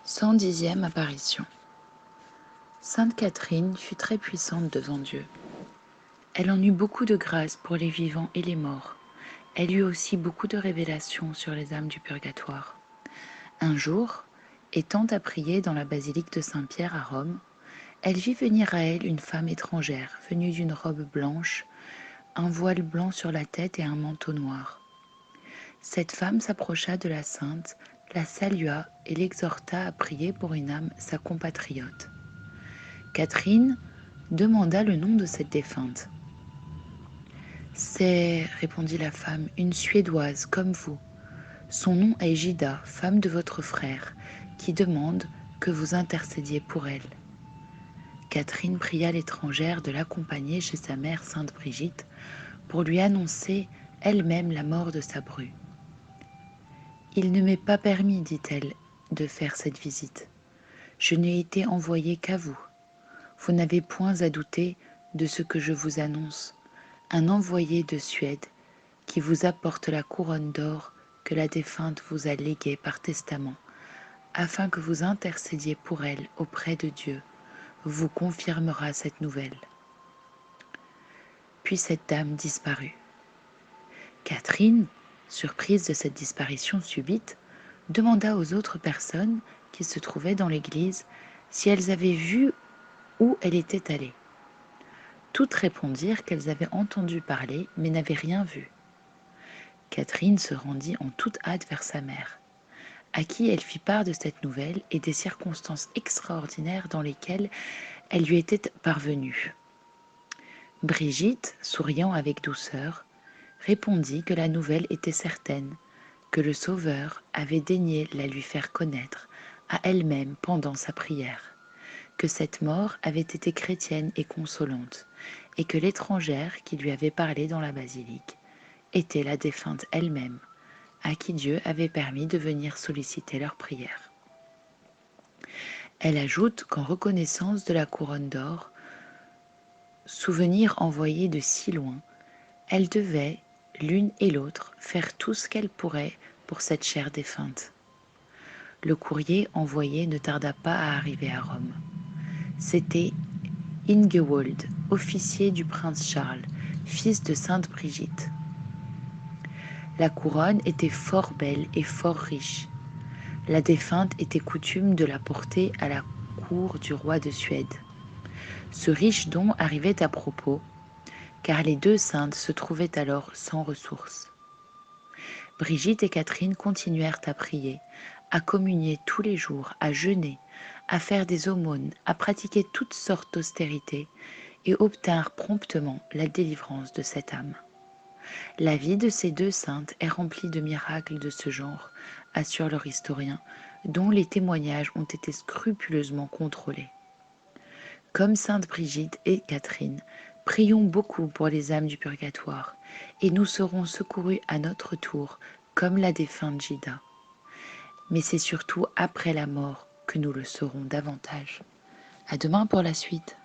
110e apparition. Sainte Catherine fut très puissante devant Dieu. Elle en eut beaucoup de grâce pour les vivants et les morts. Elle eut aussi beaucoup de révélations sur les âmes du purgatoire. Un jour, étant à prier dans la basilique de Saint-Pierre à Rome, elle vit venir à elle une femme étrangère, venue d'une robe blanche, un voile blanc sur la tête et un manteau noir. Cette femme s'approcha de la sainte, la salua et l'exhorta à prier pour une âme, sa compatriote. Catherine demanda le nom de cette défunte. « C'est, répondit la femme, une Suédoise comme vous. Son nom est Gida, femme de votre frère, qui demande que vous intercédiez pour elle. » Catherine pria l'étrangère de l'accompagner chez sa mère Sainte Brigitte pour lui annoncer elle-même la mort de sa bru. « Il ne m'est pas permis, dit-elle, de faire cette visite. Je n'ai été envoyée qu'à vous. Vous n'avez point à douter de ce que je vous annonce. Un envoyé de Suède qui vous apporte la couronne d'or que la défunte vous a léguée par testament, afin que vous intercédiez pour elle auprès de Dieu, vous confirmera cette nouvelle. » Puis cette dame disparut. Catherine, surprise de cette disparition subite, demanda aux autres personnes qui se trouvaient dans l'église si elles avaient vu où elle était allée. Toutes répondirent qu'elles avaient entendu parler, mais n'avaient rien vu. Catherine se rendit en toute hâte vers sa mère, à qui elle fit part de cette nouvelle et des circonstances extraordinaires dans lesquelles elle lui était parvenue. Brigitte, souriant avec douceur, répondit que la nouvelle était certaine, que le Sauveur avait daigné la lui faire connaître à elle-même pendant sa prière, que cette mort avait été chrétienne et consolante, et que l'étrangère qui lui avait parlé dans la basilique était la défunte elle-même, à qui Dieu avait permis de venir solliciter leur prière. Elle ajoute qu'en reconnaissance de la couronne d'or, souvenir envoyé de si loin, elles devaient, l'une et l'autre, faire tout ce qu'elles pourraient pour cette chère défunte. Le courrier envoyé ne tarda pas à arriver à Rome. C'était Ingewold, officier du prince Charles, fils de Sainte Brigitte. La couronne était fort belle et fort riche. La défunte était coutume de la porter à la cour du roi de Suède. Ce riche don arrivait à propos, car les deux saintes se trouvaient alors sans ressources. Brigitte et Catherine continuèrent à prier, à communier tous les jours, à jeûner, à faire des aumônes, à pratiquer toutes sortes d'austérités, et obtinrent promptement la délivrance de cette âme. La vie de ces deux saintes est remplie de miracles de ce genre, assure leur historien, dont les témoignages ont été scrupuleusement contrôlés. Comme sainte Brigitte et Catherine, prions beaucoup pour les âmes du purgatoire, et nous serons secourus à notre tour, comme la défunte Gida. Mais c'est surtout après la mort que nous le saurons davantage. À demain pour la suite.